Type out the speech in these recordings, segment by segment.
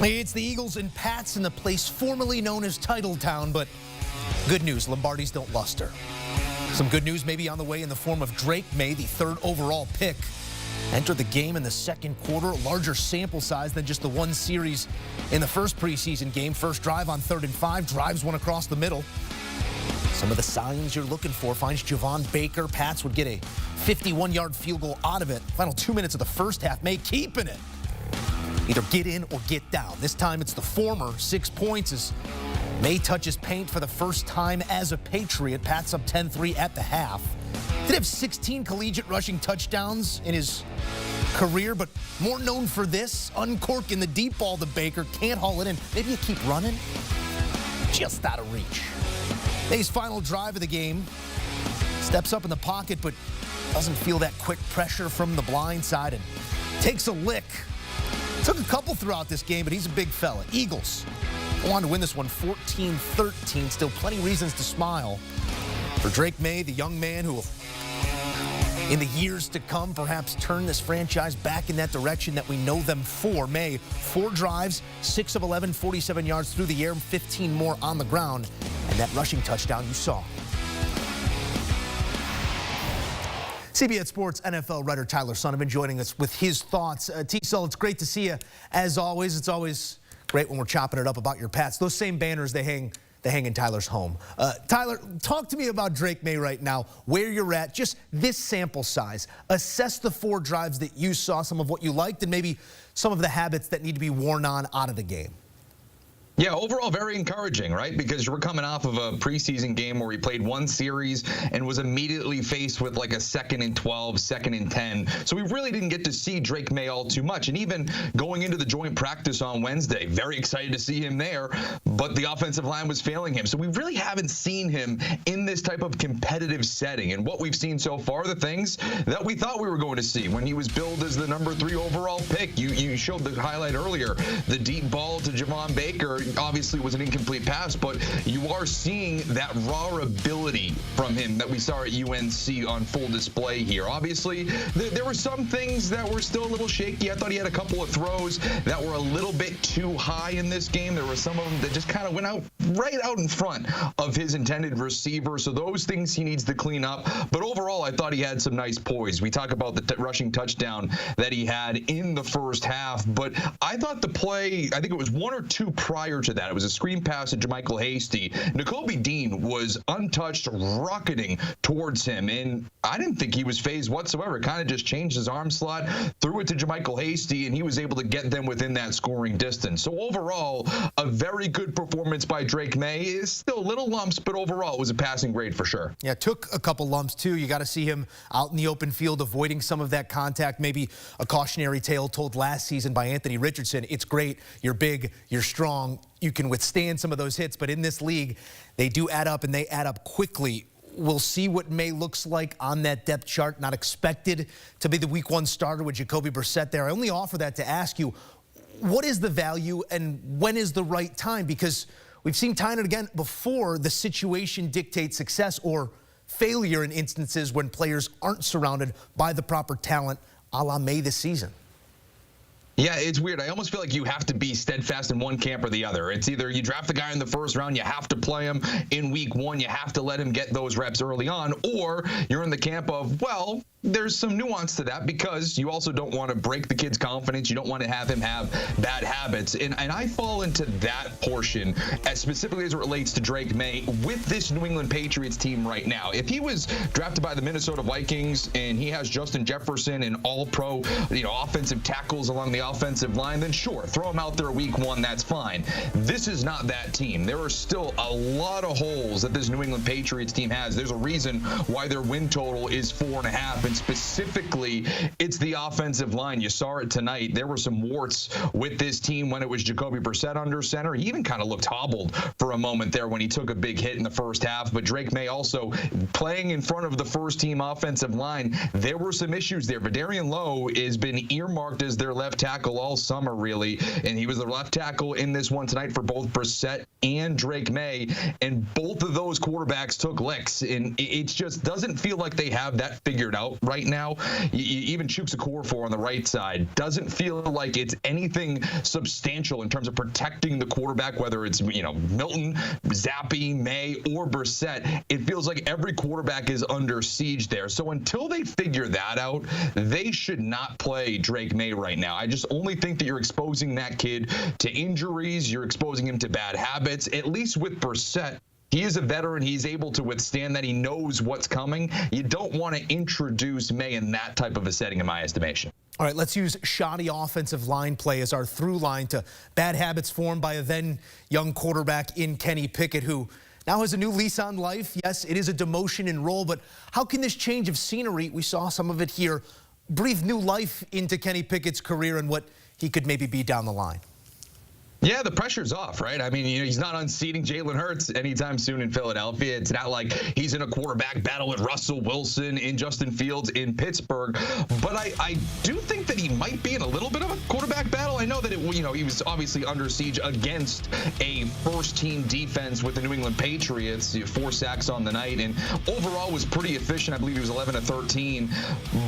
It's the Eagles and Pats in the place formerly known as Titletown, but good news, Lombardi's don't luster. Some good news maybe on the way in the form of Drake Maye, the third overall pick. Entered the game in the second quarter, a larger sample size than just the one series in the first preseason game. First drive on 3rd and 5, drives one across the middle. Some of the signs you're looking for finds Javon Baker. Pats would get a 51-yard field goal out of it. Final 2 minutes of the first half, Maye keeping it. Either get in or get down. This time it's the former. 6 points as Maye touches paint for the first time as a Patriot. Pats up 10-3 at the half. Did have 16 collegiate rushing touchdowns in his career, but more known for this, uncorking the deep ball to Baker. Can't haul it in. Maybe you keep running. Just out of reach. Maye's final drive of the game. Steps up in the pocket, but doesn't feel that quick pressure from the blind side and takes a lick. Took a couple throughout this game, but he's a big fella. Eagles go on to win this one 14-13. Still plenty reasons to smile for Drake Maye, the young man who will, in the years to come, perhaps turn this franchise back in that direction that we know them for. Maye, 4 drives, 6 of 11, 47 yards through the air, 15 more on the ground. And that rushing touchdown you saw. CBS Sports NFL writer Tyler Sullivan joining us with his thoughts. T-Sul, it's great to see you as always. It's always great when we're chopping it up about your Pats. Those same banners, they hang in Tyler's home. Tyler, talk to me about Drake Maye right now, where you're at, just this sample size. Assess the 4 drives that you saw, some of what you liked, and maybe some of the habits that need to be worn on out of the game. Yeah, overall very encouraging, right? Because we're coming off of a preseason game where he played 1 series and was immediately faced with like a 2nd and 12, 2nd and 10. So we really didn't get to see Drake Maye all too much. And even going into the joint practice on Wednesday, very excited to see him there, but the offensive line was failing him. So we really haven't seen him in this type of competitive setting. And what we've seen so far, the things that we thought we were going to see when he was billed as the number 3 overall pick. You showed the highlight earlier, the deep ball to Javon Baker. Obviously was an incomplete pass, but you are seeing that raw ability from him that we saw at UNC on full display here. Obviously, there were some things that were still a little shaky. I thought he had a couple of throws that were a little bit too high in this game. There were some of them that just kind of went out right out in front of his intended receiver. So those things he needs to clean up. But overall, I thought he had some nice poise. We talk about the rushing touchdown that he had in the first half, but I thought the play, I think it was 1 or 2 prior to that. It was a screen pass to JaMychal Hasty. Nakobe Dean was untouched, rocketing towards him, and I didn't think he was phased whatsoever. Kind of just changed his arm slot, threw it to JaMychal Hasty, and he was able to get them within that scoring distance. So overall, a very good performance by Drake Maye. Is still little lumps, but overall, it was a passing grade for sure. Yeah, took a couple lumps too. You got to see him out in the open field, avoiding some of that contact. Maybe a cautionary tale told last season by Anthony Richardson. It's great. You're big. You're strong. You can withstand some of those hits, but in this league, they do add up, and they add up quickly. We'll see what Maye looks like on that depth chart. Not expected to be the week 1 starter with Jacoby Brissett there. I only offer that to ask you, what is the value and when is the right time? Because we've seen time and again before the situation dictates success or failure in instances when players aren't surrounded by the proper talent, a la Maye this season. Yeah, it's weird. I almost feel like you have to be steadfast in one camp or the other. It's either you draft the guy in the first round, you have to play him in week 1, you have to let him get those reps early on, or you're in the camp of, well, there's some nuance to that because you also don't want to break the kid's confidence. You don't want to have him have bad habits. And I fall into that portion as specifically as it relates to Drake Maye with this New England Patriots team right now. If he was drafted by the Minnesota Vikings and he has Justin Jefferson and all-pro, offensive tackles along the offensive line, then sure, throw him out there week 1, that's fine. This is not that team. There are still a lot of holes that this New England Patriots team has. There's a reason why their win total is 4.5. And specifically, it's the offensive line. You saw it tonight. There were some warts with this team when it was Jacoby Brissett under center. He even kind of looked hobbled for a moment there when he took a big hit in the first half. But Drake Maye also playing in front of the first-team offensive line. There were some issues there. Vidarian Lowe has been earmarked as their left tackle all summer, really. And he was the left tackle in this one tonight for both Brissett and Drake Maye. And both of those quarterbacks took licks. And it just doesn't feel like they have that figured out right now. Even Chukwuekorfor on the right side doesn't feel like it's anything substantial in terms of protecting the quarterback, whether it's, Milton, Zappi, Maye, or Brissett. It feels like every quarterback is under siege there. So until they figure that out, they should not play Drake Maye right now. I just only think that you're exposing that kid to injuries. You're exposing him to bad habits. At least with Brissett, he is a veteran. He's able to withstand that. He knows what's coming. You don't want to introduce Maye in that type of a setting, in my estimation. All right, let's use shoddy offensive line play as our through line to bad habits formed by a then young quarterback in Kenny Pickett, who now has a new lease on life. Yes, it is a demotion in role, but how can this change of scenery, we saw some of it here, breathe new life into Kenny Pickett's career and what he could maybe be down the line? Yeah, the pressure's off, right? I mean, he's not unseating Jalen Hurts anytime soon in Philadelphia. It's not like he's in a quarterback battle with Russell Wilson and Justin Fields in Pittsburgh. But I do think that he might be in a little bit of a quarterback battle. I know that he was obviously under siege against a first-team defense with the New England Patriots, 4 sacks on the night, and overall was pretty efficient. I believe he was 11 of 13,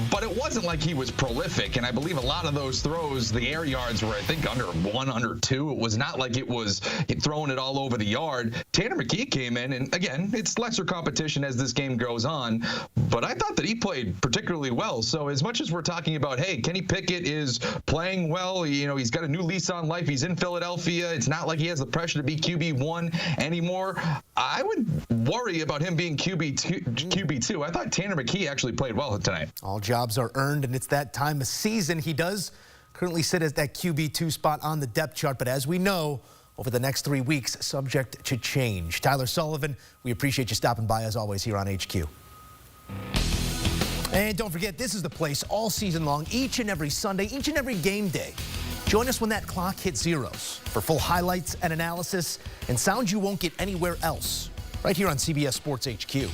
but it wasn't like he was prolific. And I believe a lot of those throws, the air yards were, I think, under 1, under 2. It was not like it was throwing it all over the yard. Tanner McKee came in, and again, it's lesser competition as this game goes on, but I thought that he played particularly well. So as much as we're talking about, hey, Kenny Pickett is playing well, he's got a new lease on life. He's in Philadelphia. It's not like he has the pressure to be QB1 anymore. I would worry about him being QB2. I thought Tanner McKee actually played well tonight. All jobs are earned, and it's that time of season. He does currently sit as that QB2 spot on the depth chart, but as we know, over the next 3 weeks, subject to change. Tyler Sullivan, we appreciate you stopping by as always here on HQ. And don't forget, this is the place all season long, each and every Sunday, each and every game day. Join us when that clock hits zeros for full highlights and analysis and sounds you won't get anywhere else, right here on CBS Sports HQ.